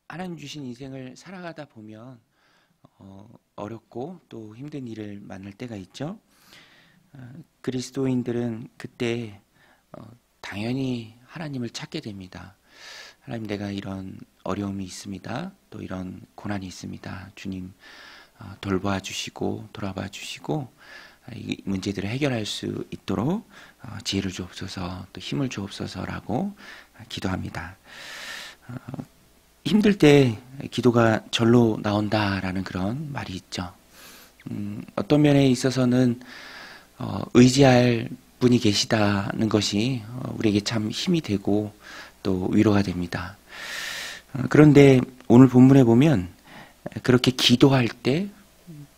하나님 주신 인생을 살아가다 보면 어렵고 또 힘든 일을 만날 때가 있죠. 그리스도인들은 그때 당연히 하나님을 찾게 됩니다. 하나님, 내가 이런 어려움이 있습니다. 또 이런 고난이 있습니다. 주님 돌봐 주시고 돌아봐 주시고 이 문제들을 해결할 수 있도록 지혜를 주옵소서, 또 힘을 주옵소서라고 기도합니다. 힘들 때 기도가 절로 나온다라는 그런 말이 있죠. 어떤 면에 있어서는 의지할 분이 계시다는 것이 우리에게 참 힘이 되고 또 위로가 됩니다. 그런데 오늘 본문에 보면 그렇게 기도할 때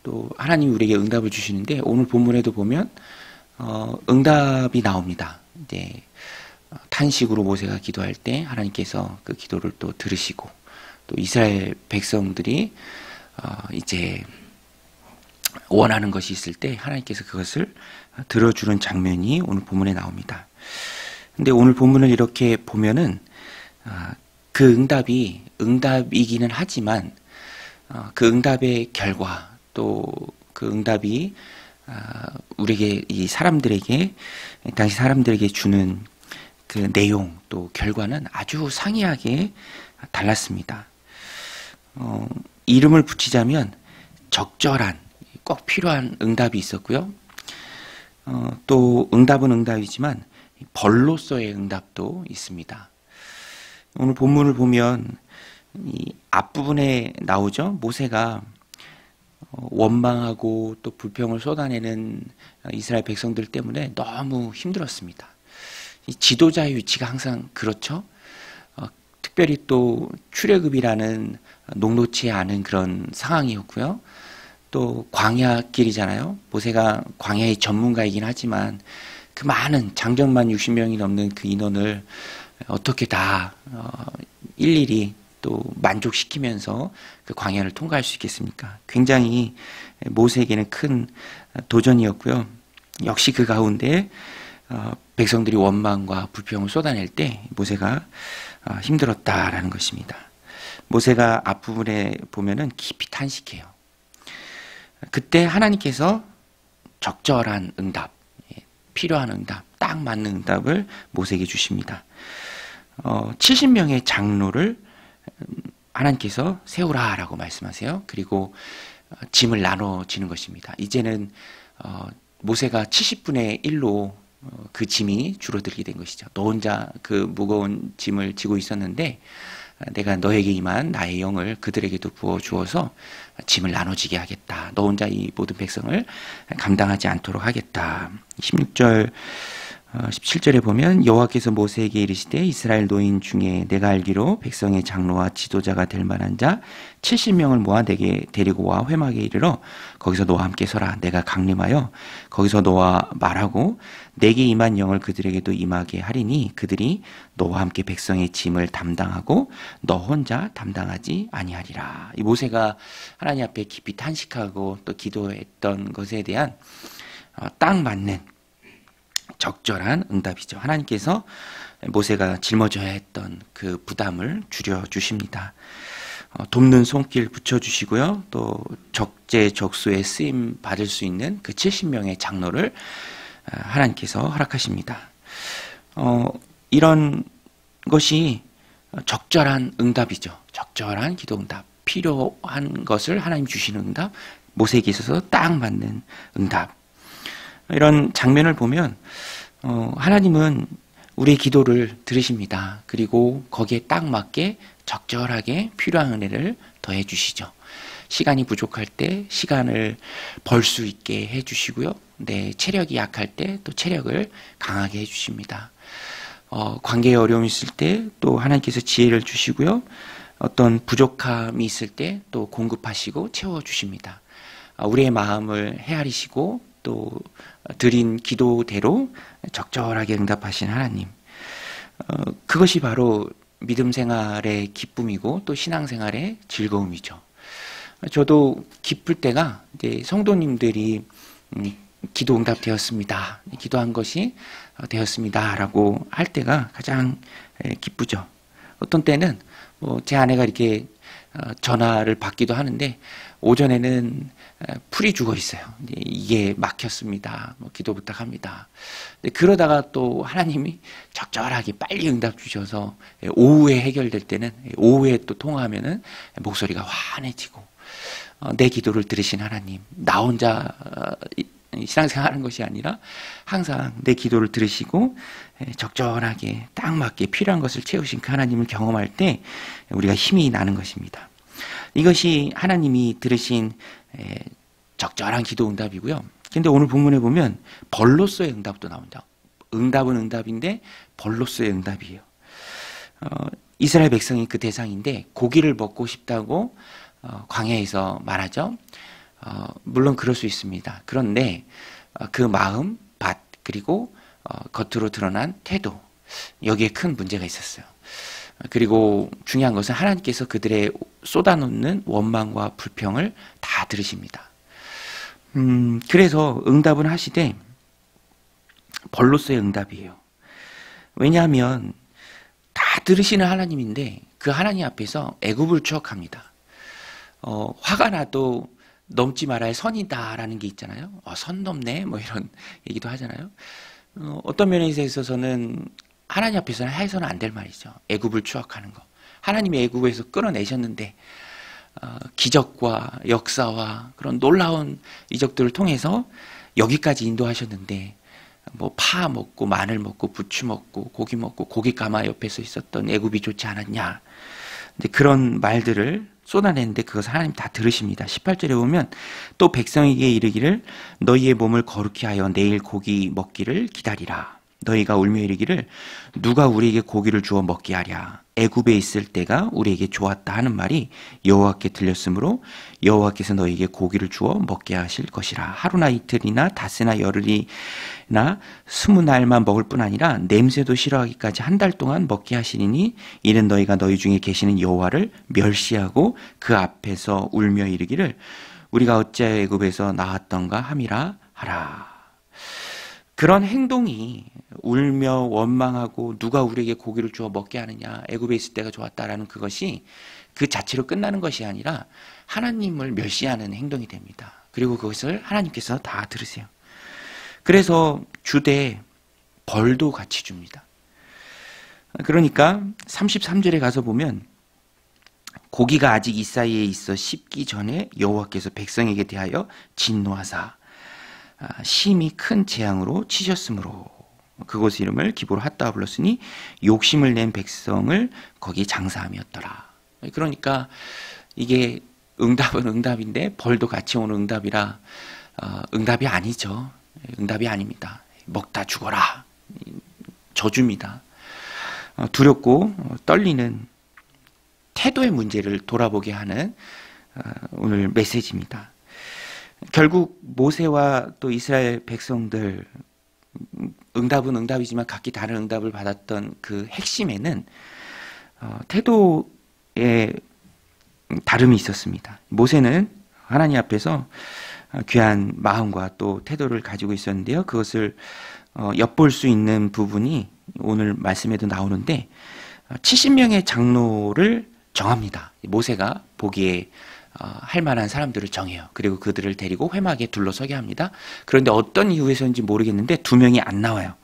또 하나님이 우리에게 응답을 주시는데, 오늘 본문에도 보면 응답이 나옵니다. 이제 탄식으로 모세가 기도할 때 하나님께서 그 기도를 또 들으시고, 또 이스라엘 백성들이 이제 원하는 것이 있을 때 하나님께서 그것을 들어주는 장면이 오늘 본문에 나옵니다. 근데 오늘 본문을 이렇게 보면은 그 응답이 응답이기는 하지만 그 응답의 결과, 또 그 응답이 우리에게, 이 사람들에게, 당시 사람들에게 주는 그 내용, 또 결과는 아주 상이하게 달랐습니다. 이름을 붙이자면 적절한, 꼭 필요한 응답이 있었고요. 또 응답은 응답이지만 벌로서의 응답도 있습니다. 오늘 본문을 보면 이 앞부분에 나오죠. 모세가 원망하고 또 불평을 쏟아내는 이스라엘 백성들 때문에 너무 힘들었습니다. 이 지도자의 위치가 항상 그렇죠. 특별히 또 출애굽이라는 녹록치 않은 그런 상황이었고요. 또 광야길이잖아요. 모세가 광야의 전문가이긴 하지만 그 많은 장정만 60명이 넘는 그 인원을 어떻게 다 일일이 또 만족시키면서 그 광야를 통과할 수 있겠습니까? 굉장히 모세에게는 큰 도전이었고요. 역시 그 가운데 백성들이 원망과 불평을 쏟아낼 때 모세가 힘들었다라는 것입니다. 모세가 앞부분에 보면은 깊이 탄식해요. 그때 하나님께서 적절한 응답, 필요한 응답, 딱 맞는 응답을 모세에게 주십니다. 70명의 장로를 하나님께서 세우라라고 말씀하세요. 그리고 짐을 나눠지는 것입니다. 이제는 모세가 70분의 1로 그 짐이 줄어들게 된 것이죠. 너 혼자 그 무거운 짐을 지고 있었는데 내가 너에게 임한 나의 영을 그들에게도 부어주어서 짐을 나눠지게 하겠다. 너 혼자 이 모든 백성을 감당하지 않도록 하겠다. 16절 17절에 보면 여호와께서 모세에게 이르시되 이스라엘 노인 중에 내가 알기로 백성의 장로와 지도자가 될 만한 자 70명을 모아 내게 데리고 와 회막에 이르러 거기서 너와 함께 서라. 내가 강림하여 거기서 너와 말하고 내게 임한 영을 그들에게도 임하게 하리니 그들이 너와 함께 백성의 짐을 담당하고 너 혼자 담당하지 아니하리라. 이 모세가 하나님 앞에 깊이 탄식하고 또 기도했던 것에 대한 딱 맞는 적절한 응답이죠. 하나님께서 모세가 짊어져야 했던 그 부담을 줄여주십니다. 돕는 손길 붙여주시고요. 또 적재적소에 쓰임 받을 수 있는 그 70명의 장로를 하나님께서 허락하십니다. 이런 것이 적절한 응답이죠. 적절한 기도 응답. 필요한 것을 하나님 주시는 응답. 모세에게 있어서 딱 맞는 응답. 이런 장면을 보면 하나님은 우리의 기도를 들으십니다. 그리고 거기에 딱 맞게 적절하게 필요한 은혜를 더해 주시죠. 시간이 부족할 때 시간을 벌 수 있게 해 주시고요. 내 체력이 약할 때 또 체력을 강하게 해 주십니다. 관계에 어려움이 있을 때 또 하나님께서 지혜를 주시고요. 어떤 부족함이 있을 때 또 공급하시고 채워 주십니다. 우리의 마음을 헤아리시고 또 드린 기도대로 적절하게 응답하신 하나님, 그것이 바로 믿음 생활의 기쁨이고 또 신앙 생활의 즐거움이죠. 저도 기쁠 때가 이제 성도님들이 기도 응답되었습니다, 기도한 것이 되었습니다라고 할 때가 가장 기쁘죠. 어떤 때는 제 아내가 이렇게 전화를 받기도 하는데 오전에는 풀이 죽어 있어요. 이게 막혔습니다. 뭐 기도 부탁합니다. 근데 그러다가 또 하나님이 적절하게 빨리 응답 주셔서 오후에 해결될 때는 오후에 또 통화하면은 목소리가 환해지고 내 기도를 들으신 하나님, 나 혼자 신앙생활하는 것이 아니라 항상 내 기도를 들으시고 적절하게 딱 맞게 필요한 것을 채우신 그 하나님을 경험할 때 우리가 힘이 나는 것입니다. 이것이 하나님이 들으신 적절한 기도 응답이고요. 근데 오늘 본문에 보면 벌로서의 응답도 나온다. 응답은 응답인데 벌로서의 응답이에요. 이스라엘 백성이 그 대상인데 고기를 먹고 싶다고 광야에서 말하죠. 물론 그럴 수 있습니다. 그런데 그 마음, 밭, 그리고 겉으로 드러난 태도, 여기에 큰 문제가 있었어요. 그리고 중요한 것은 하나님께서 그들의 쏟아놓는 원망과 불평을 다 들으십니다. 그래서 응답은 하시되 벌로서의 응답이에요. 왜냐하면 다 들으시는 하나님인데 그 하나님 앞에서 애굽을 추억합니다. 화가 나도 넘지 말아야 선이다라는 게 있잖아요. 선 넘네 뭐 이런 얘기도 하잖아요. 어떤 면에서 있어서는 하나님 앞에서는 해서는 안 될 말이죠. 애굽을 추억하는 거. 하나님이 애굽에서 끌어내셨는데 기적과 역사와 그런 놀라운 이적들을 통해서 여기까지 인도하셨는데 뭐 파 먹고 마늘 먹고 부추 먹고 고기 가마 옆에서 있었던 애굽이 좋지 않았냐. 근데 그런 말들을 쏟아내는데 그것을 하나님 다 들으십니다. 18절에 보면 또 백성에게 이르기를 너희의 몸을 거룩히 하여 내일 고기 먹기를 기다리라. 너희가 울며 이르기를 누가 우리에게 고기를 주어 먹게 하랴. 애굽에 있을 때가 우리에게 좋았다 하는 말이 여호와께 들렸으므로 여호와께서 너희에게 고기를 주어 먹게 하실 것이라. 하루나 이틀이나 닷새나 열흘이나 20날만 먹을 뿐 아니라 냄새도 싫어하기까지 한 달 동안 먹게 하시리니 이는 너희가 너희 중에 계시는 여호와를 멸시하고 그 앞에서 울며 이르기를 우리가 어찌하여 애굽에서 나왔던가 함이라 하라. 그런 행동이 울며 원망하고 누가 우리에게 고기를 주어 먹게 하느냐, 애굽에 있을 때가 좋았다라는 그것이 그 자체로 끝나는 것이 아니라 하나님을 멸시하는 행동이 됩니다. 그리고 그것을 하나님께서 다 들으세요. 그래서 주되 벌도 같이 줍니다. 그러니까 33절에 가서 보면 고기가 아직 이 사이에 있어 씹기 전에 여호와께서 백성에게 대하여 진노하사 심히 큰 재앙으로 치셨으므로 그곳 이름을 기브로 핫다가 불렀으니 욕심을 낸 백성을 거기 장사함이었더라. 그러니까 이게 응답은 응답인데 벌도 같이 오는 응답이라 응답이 아니죠. 응답이 아닙니다. 먹다 죽어라. 저주입니다. 두렵고 떨리는 태도의 문제를 돌아보게 하는 오늘 메시지입니다. 결국 모세와 또 이스라엘 백성들 응답은 응답이지만 각기 다른 응답을 받았던 그 핵심에는 태도의 다름이 있었습니다. 모세는 하나님 앞에서 귀한 마음과 또 태도를 가지고 있었는데요. 그것을 엿볼 수 있는 부분이 오늘 말씀에도 나오는데 70명의 장로를 정합니다. 모세가 보기에 할 만한 사람들을 정해요. 그리고 그들을 데리고 회막에 둘러서게 합니다. 그런데 어떤 이유에서인지 모르겠는데 두 명이 안 나와요.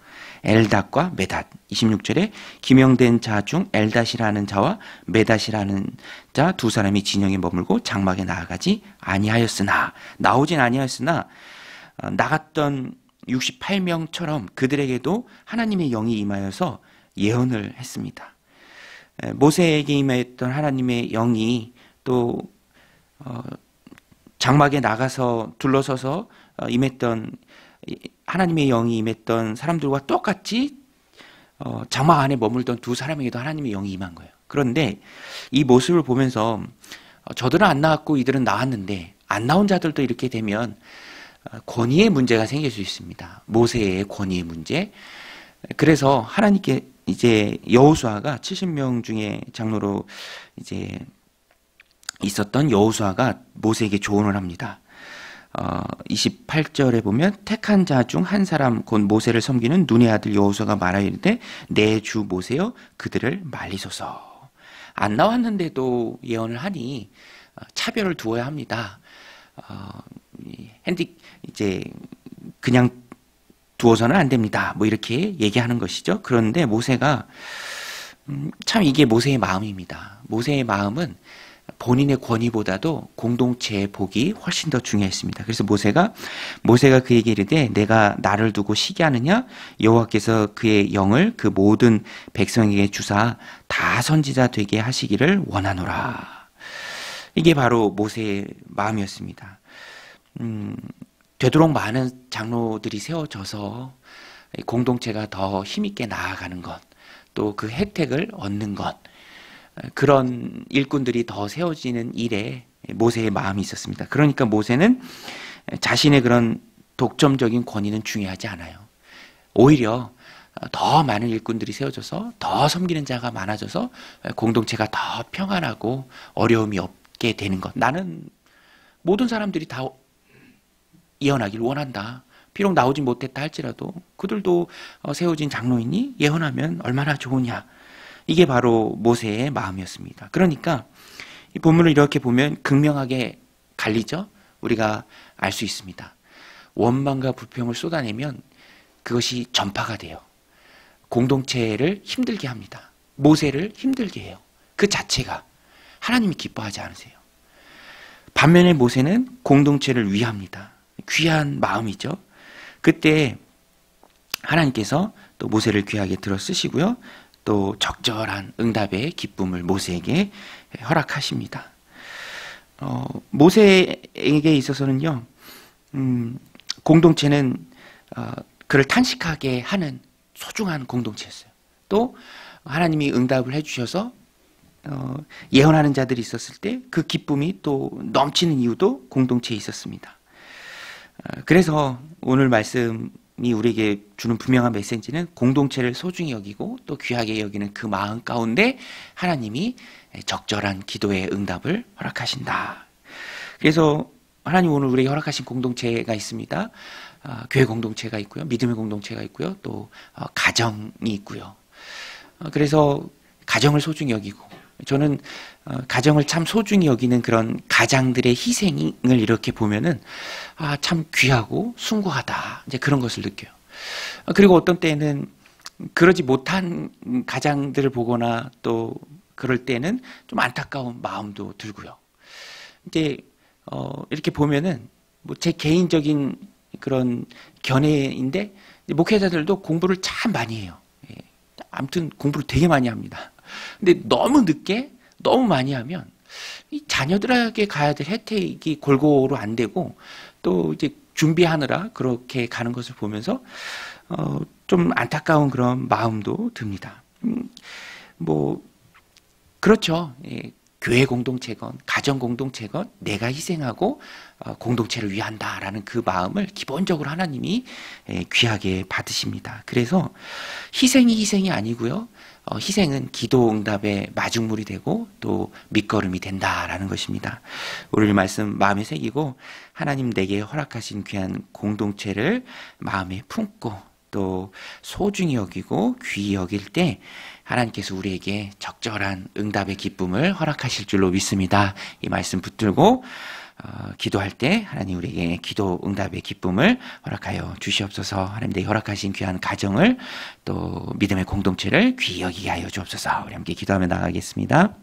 엘닷과 메닷. 26절에 기명된 자 중 엘닷이라는 자와 메닷이라는 자 두 사람이 진영에 머물고 장막에 나오진 아니하였으나 나갔던 68명처럼 그들에게도 하나님의 영이 임하여서 예언을 했습니다. 모세에게 임하였던 하나님의 영이 또 장막에 나가서 둘러서서 임했던 하나님의 영이 임했던 사람들과 똑같이 장막 안에 머물던 두 사람에게도 하나님의 영이 임한 거예요. 그런데 이 모습을 보면서 저들은 안 나왔고 이들은 나왔는데 안 나온 자들도 이렇게 되면 권위의 문제가 생길 수 있습니다. 모세의 권위의 문제. 그래서 하나님께 이제 여호수아가 70명 중에 장로로 이제 있었던 여호수아가 모세에게 조언을 합니다. 28절에 보면 택한 자 중 한 사람 곧 모세를 섬기는 눈의 아들 여호수아가 말하이르되 내 주 모세여 그들을 말리소서. 안 나왔는데도 예언을 하니 차별을 두어야 합니다. 이제 그냥 두어서는 안 됩니다. 뭐 이렇게 얘기하는 것이죠. 그런데 모세가 참 이게 모세의 마음입니다. 모세의 마음은 본인의 권위보다도 공동체의 복이 훨씬 더 중요했습니다. 그래서 모세가 그에게 이르되 내가 나를 두고 시기하느냐 여호와께서 그의 영을 그 모든 백성에게 주사 다 선지자 되게 하시기를 원하노라. 이게 바로 모세의 마음이었습니다. 되도록 많은 장로들이 세워져서 공동체가 더 힘있게 나아가는 것, 또 그 혜택을 얻는 것, 그런 일꾼들이 더 세워지는 일에 모세의 마음이 있었습니다. 그러니까 모세는 자신의 그런 독점적인 권위는 중요하지 않아요. 오히려 더 많은 일꾼들이 세워져서 더 섬기는 자가 많아져서 공동체가 더 평안하고 어려움이 없게 되는 것. 나는 모든 사람들이 다 예언하길 원한다. 비록 나오지 못했다 할지라도 그들도 세워진 장로이니 예언하면 얼마나 좋으냐. 이게 바로 모세의 마음이었습니다. 그러니까 이 본문을 이렇게 보면 극명하게 갈리죠. 우리가 알 수 있습니다. 원망과 불평을 쏟아내면 그것이 전파가 돼요. 공동체를 힘들게 합니다. 모세를 힘들게 해요. 그 자체가 하나님이 기뻐하지 않으세요. 반면에 모세는 공동체를 위합니다. 귀한 마음이죠. 그때 하나님께서 또 모세를 귀하게 들어 쓰시고요. 또 적절한 응답의 기쁨을 모세에게 허락하십니다. 모세에게 있어서는요, 공동체는 그를 탄식하게 하는 소중한 공동체였어요. 또 하나님이 응답을 해주셔서 예언하는 자들이 있었을 때 그 기쁨이 또 넘치는 이유도 공동체에 있었습니다. 그래서 오늘 말씀이 우리에게 주는 분명한 메시지는 공동체를 소중히 여기고 또 귀하게 여기는 그 마음 가운데 하나님이 적절한 기도의 응답을 허락하신다. 그래서 하나님 오늘 우리에게 허락하신 공동체가 있습니다. 교회 공동체가 있고요. 믿음의 공동체가 있고요. 또 가정이 있고요. 그래서 가정을 소중히 여기고 저는 가정을 참 소중히 여기는 그런 가장들의 희생을 이렇게 보면은 참 귀하고 숭고하다 이제 그런 것을 느껴요. 그리고 어떤 때는 그러지 못한 가장들을 보거나 또 그럴 때는 좀 안타까운 마음도 들고요. 이제 이렇게 보면은 뭐 제 개인적인 그런 견해인데 목회자들도 공부를 참 많이 해요. 아무튼 공부를 되게 많이 합니다. 근데 너무 늦게 너무 많이 하면 이 자녀들에게 가야 될 혜택이 골고루 안 되고 또 이제 준비하느라 그렇게 가는 것을 보면서 좀 안타까운 그런 마음도 듭니다. 뭐 그렇죠. 예, 교회 공동체건 가정 공동체건 내가 희생하고 공동체를 위한다라는 그 마음을 기본적으로 하나님이 귀하게 받으십니다. 그래서 희생이 아니고요. 희생은 기도 응답의 마중물이 되고 또 밑거름이 된다라는 것입니다. 오늘 말씀 마음에 새기고 하나님 내게 허락하신 귀한 공동체를 마음에 품고 또 소중히 여기고 귀히 여길 때 하나님께서 우리에게 적절한 응답의 기쁨을 허락하실 줄로 믿습니다. 이 말씀 붙들고 기도할 때 하나님 우리에게 기도 응답의 기쁨을 허락하여 주시옵소서. 하나님 내게 허락하신 귀한 가정을 또 믿음의 공동체를 귀히 여기게 하여 주옵소서. 우리 함께 기도하며 나가겠습니다.